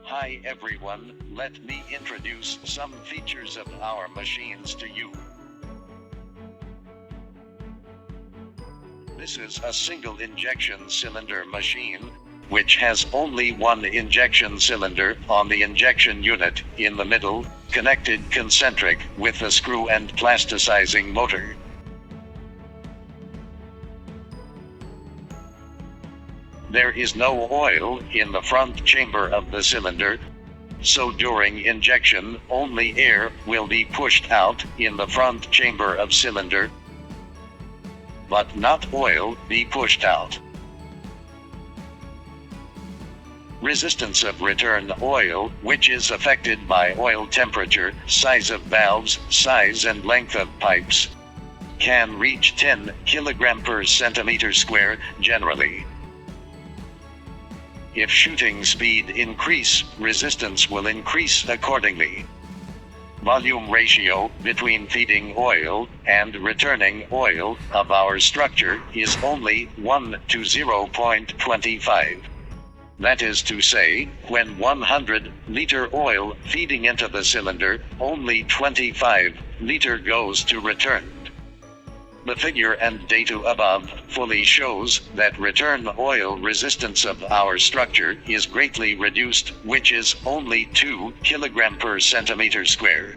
Hi everyone, let me introduce some features of our machines to you. This is a single injection cylinder machine, which has only one injection cylinder on the injection unit in the middle, connected concentric with a screw and plasticizing motor. There is no oil in the front chamber of the cylinder, so during injection, only air will be pushed out in the front chamber of cylinder, but not oil be pushed out. Resistance of return oil, which is affected by oil temperature, size of valves, size and length of pipes, can reach 10 kg per centimeter square generally. If shooting speed increase, resistance will increase accordingly. Volume ratio between feeding oil and returning oil of our structure is only 1 to 0.25. That is to say, when 100 liter oil feeding into the cylinder, only 25 liter goes to returned. The figure and data above fully shows that return oil resistance of our structure is greatly reduced, which is only 2 kg per centimeter square.